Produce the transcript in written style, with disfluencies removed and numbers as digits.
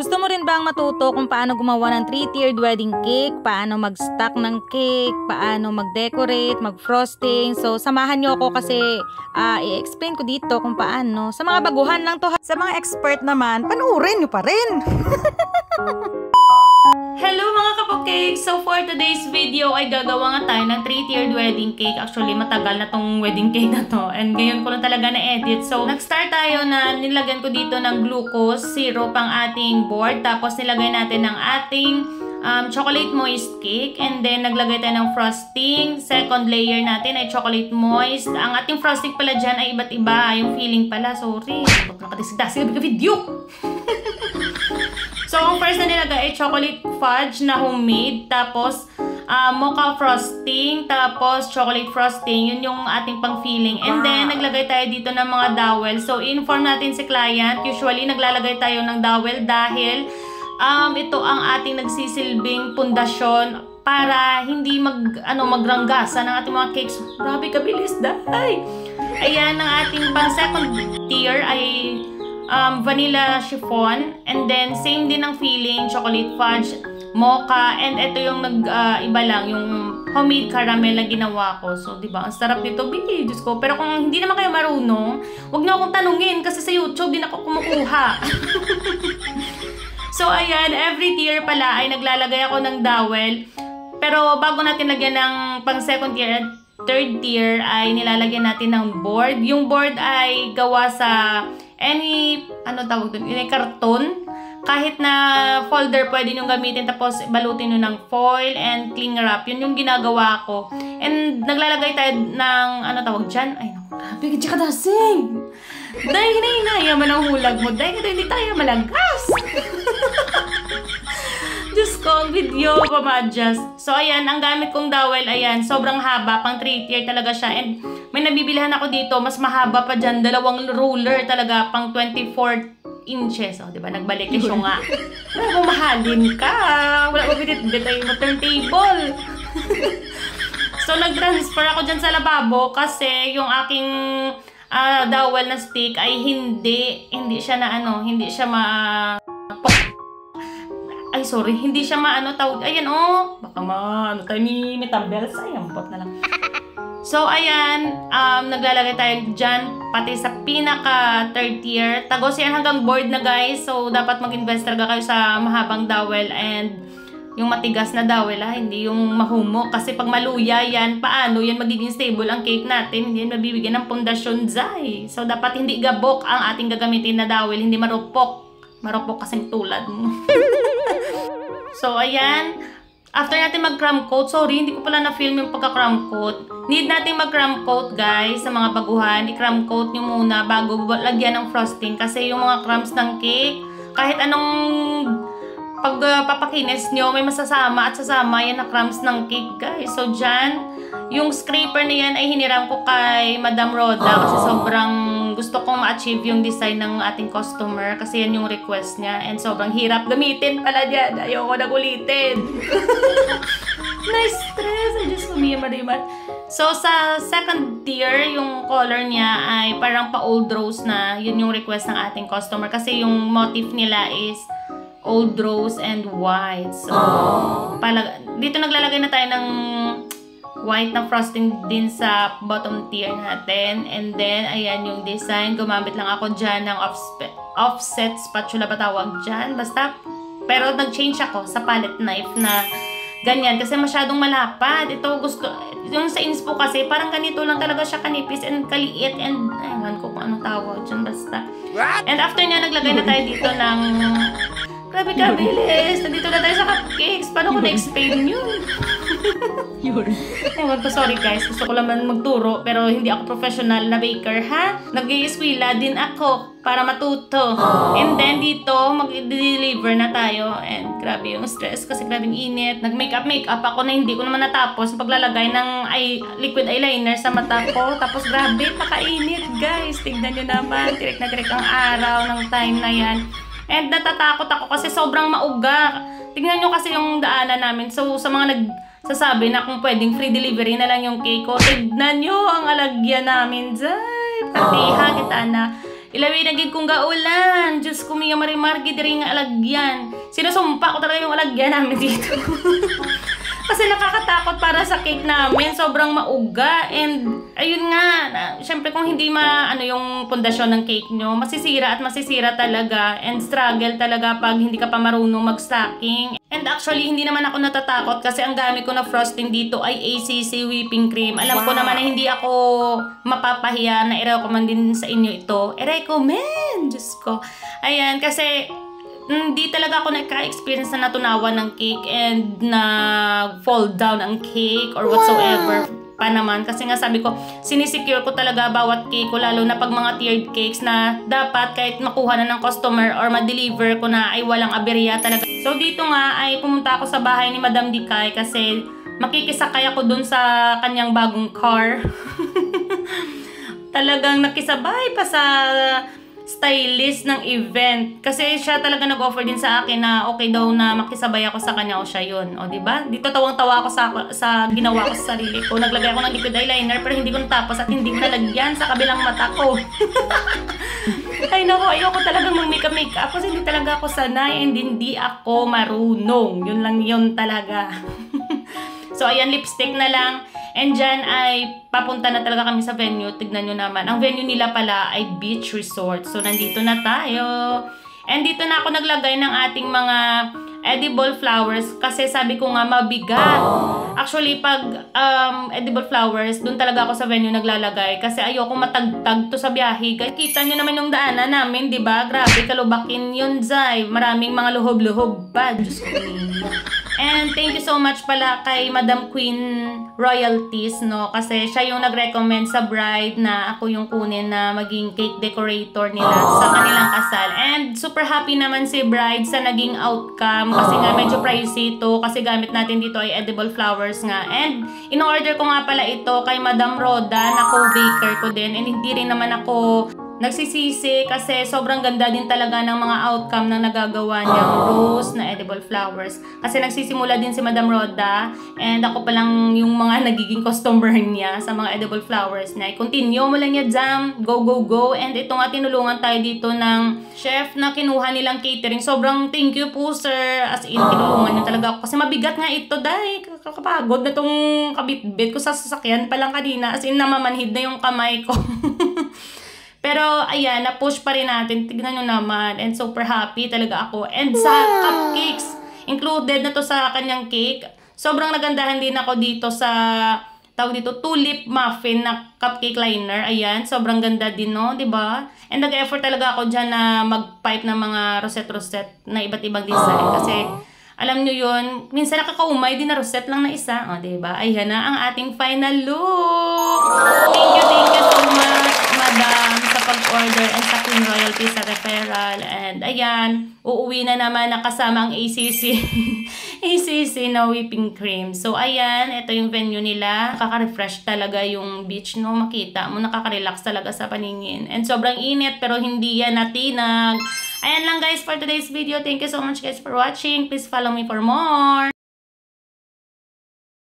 Gusto mo rin bang matuto kung paano gumawa ng 3-tiered wedding cake, paano mag-stack ng cake, paano mag-decorate, mag-frosting? So, samahan nyo ako kasi i-explain ko dito kung paano. Sa mga baguhan lang to. Sa mga expert naman, panuorin nyo pa rin. Hello mga kapag-cake! So for today's video ay gagawa nga tayo ng 3-tiered wedding cake. Actually, matagal na tong wedding cake na to. And ngayon ko lang talaga na-edit. So, nag-start tayo na nilagyan ko dito ng glucose syrup ang ating board. Tapos nilagay natin ng ating chocolate moist cake. And then, naglagay tayo ng frosting. Second layer natin ay chocolate moist. Ang ating frosting pala dyan ay iba't iba. Yung filling pala, sorry. Huwag nakatisigdasi ka video. So, ang first na nilagay ay chocolate fudge na homemade. Tapos, mocha frosting. Tapos, chocolate frosting. Yun yung ating pang-filling. And then, naglagay tayo dito ng mga dowel. So, inform natin si client. Usually, naglalagay tayo ng dowel dahil ito ang ating nagsisilbing pundasyon para hindi magranggasan ng ating mga cakes. Grabe, kabilis dahil. Ayan, ang ating pang-second tier ay vanilla chiffon, and then same din ang filling, chocolate fudge, mocha, and ito yung iba lang, yung homemade caramel na ginawa ko. So, di ba? Ang sarap nito, Diyos ko. Pero kung hindi naman kayo marunong, huwag niyo akong tanungin kasi sa YouTube din ako kumukuha. So, ayan, every tier pala ay naglalagay ako ng dowel. Pero bago natin lagyan ng pang second tier at third tier ay nilalagyan natin ng board. Yung board ay gawa sa any, tawag dun? Yung karton. Kahit na folder pwede nyo gamitin, tapos balutin nyo ng foil and cling wrap. Yun yung ginagawa ko. And naglalagay tayo ng, tawag dyan? Ay, naku, grabe, ka dasing! Dahil hinahinaya man ang hulag mo. Dahil hindi tayo malagkas! Diyos ko, ang video ko ma-adjust. So, ayan, ang gamit kong dowel, ayan, sobrang haba, pang 3-tier talaga siya. And may nabibilihan ako dito, mas mahaba pa dyan, dalawang ruler talaga, pang 24 inches. O, diba? Nagbalik yung nga. Wala kong mahalin ka. Wala ko binit-bitay mo turntable. So, nag-transfer ako dyan sa lababo kasi yung aking dowel na stick ay hindi siya na hindi siya ay, sorry, hindi siya tawag, ayan, baka tayo ni metabels, ayan, bot na lang. So, ayan, naglalagay tayo dyan, pati sa pinaka third tier. Tagos yan hanggang board na, guys. So, dapat mag-invest talaga kayo sa mahabang dowel and yung matigas na dowel, hindi yung mahumok. Kasi pag maluya yan, paano yan magiging stable ang cake natin? Hindi yan mabibigyan ng pundasyon, zay. So, dapat hindi gabok ang ating gagamitin na dowel, hindi marupok. Marupok kasing tulad mo. So, ayan. After natin mag-crumb coat, sorry, hindi ko pala na-film yung pagka-crumb coat. Need natin mag-crumb coat, guys, sa mga baguhan. I-crumb coat nyo muna bago lagyan ng frosting. Kasi yung mga crumbs ng cake, kahit anong pagpapakinis nyo, may masasama at sasama yan na crumbs ng cake, guys. So, dyan, yung scraper na yan ay hiniram ko kay Madam Roda kasi sobrang gusto kong ma-achieve yung design ng ating customer kasi yan yung request niya and sobrang hirap gamitin pala dyan. Ayoko na ulitin. Nice stress. I just humimariman. So, sa second tier, yung color niya ay parang pa-old rose na. Yun yung request ng ating customer kasi yung motif nila is old rose and white. So, dito naglalagay na tayo ng white na frosting din sa bottom tier natin. And then, ayan yung design. Gumamit lang ako dyan ng offset spatula ba tawag dyan? Basta, pero nag-change ako sa palette knife na ganyan. Kasi masyadong malapad. Ito gusto, yung sa inspo kasi, parang ganito lang talaga siya kanipis and kaliit. And, ayun ko kung anong tawag dyan. Basta. And after niya, naglagay na tayo dito ng grabe kabilis. Nandito na tayo sa cupcakes. Paano ko na-explain yun? Ewan ko, sorry guys. Gusto ko lang magturo. Pero hindi ako professional na baker, ha? Nag-i-eskwela din ako para matuto. And then dito, mag-deliver na tayo. And grabe yung stress kasi grabe yung init. Nag-makeup ako na hindi ko naman natapos. Paglalagay ng liquid eyeliner sa mata ko. Tapos grabe, pakainit guys. Tignan nyo naman. Tirik na tirik ang araw ng time na yan. And natatakot ako kasi sobrang mauga. Tignan nyo kasi yung daanan namin. So, sa mga nagsasabi na kung pwedeng free delivery na lang yung cake ko, tignan nyo ang alagyan namin. Zay, patiha kita na. Ilawi naging kong gaulan. Diyos ko, Mia Marimar, gidiri nga alagyan. Sinusumpa ko talaga yung alagyan namin dito. Kasi nakakatakot para sa cake namin. Sobrang mauga. And, ayun nga, syempre kung hindi yung pundasyon ng cake nyo, masisira at masisira talaga. And struggle talaga pag hindi ka pa marunong mag-stocking. And actually, hindi naman ako natatakot kasi ang gamit ko na frosting dito ay ACC whipping cream. Alam ko naman na hindi ako mapapahiya na i-recommend din sa inyo ito. I-recommend! Diyos ko. Ayan, kasi hindi talaga ako nagka-experience na natunawan ng cake and na fall down ang cake or whatsoever pa naman. Kasi nga sabi ko, sinisecure ko talaga bawat cake ko, lalo na pag mga tiered cakes na dapat kahit makuha na ng customer or ma-deliver ko na ay walang aberya talaga. So dito nga ay pumunta ako sa bahay ni Madam Dikay kasi makikisakay ako dun sa kanyang bagong car. Talagang nakisabay pa sa stylist ng event. Kasi siya talaga nag-offer din sa akin na okay daw na makisabay ako sa kanya o siya yun. O diba? Dito tawang-tawa ako sa ginawa ko sa sarili ko. Naglagay ako ng liquid eyeliner pero hindi ko natapos at hindi ko nalagyan sa kabilang mata ko. Ay nako, ayoko talagang mag-makeup kasi hindi talaga ako sanay and hindi ako marunong. Yun lang yun talaga. So ayan, lipstick na lang. And dyan ay papunta na talaga kami sa venue. Tignan nyo naman. Ang venue nila pala ay beach resort. So nandito na tayo. And dito na ako naglagay ng ating mga edible flowers. Kasi sabi ko nga mabigat. Actually pag edible flowers, dun talaga ako sa venue naglalagay. Kasi ayoko matagtag to sa biyahe. Kita nyo naman yung daanan namin, diba? Grabe, kalubakin yun, Zay. Maraming mga luhob-luhob pa. Diyos ko. And thank you so much pala kay Madam Queen Royalties, no? Kasi siya yung nag-recommend sa bride na ako yung kunin na maging cake decorator nila sa kanilang kasal. And super happy naman si bride sa naging outcome. Kasi nga medyo pricey ito. Kasi gamit natin dito ay edible flowers nga. And in-order ko nga pala ito kay Madam Roda na co-baker ko din. And hindi rin naman ako nagsisisi kasi sobrang ganda din talaga ng mga outcome na nagagawa niyang rose na edible flowers. Kasi nagsisimula din si Madam Roda and ako pa lang yung mga nagiging customer niya sa mga edible flowers niya. Continue mo lang niya, Jam. Go, go, go. And ito nga, tinulungan tayo dito ng chef na kinuha nilang catering. Sobrang thank you po, sir. As in, tinulungan niyo talaga ako. Kasi mabigat nga ito, dahil kakapagod na tong kabit-bit ko sa sasakyan pa lang kanina. As in, namamanhid na yung kamay ko. Pero, ayan, na-push pa rin natin. Tignan nyo naman. And super happy talaga ako. And sa cupcakes, included na to sa kanyang cake. Sobrang nagandahan din ako dito sa, tawag dito, tulip muffin na cupcake liner. Ayan, sobrang ganda din, no? Diba? And nag-effort talaga ako dyan na mag-pipe ng mga rosette-rosette na iba't ibang design. Kasi, alam nyo yun, minsan nakakaumay din na rosette lang na isa. O, diba? Ayan na ang ating final look. Thank you so much, Madam, sa pag-order and sa Queen Royalty sa referral. And ayan, uuwi na naman nakasama ang ACC. ACC na whipping cream. So, ayan, ito yung venue nila. Nakaka-refresh talaga yung beach, no? Makita mo, nakaka-relax talaga sa paningin. And sobrang init, pero hindi yan natinag. Ayan lang guys for today's video. Thank you so much guys for watching. Please follow me for more.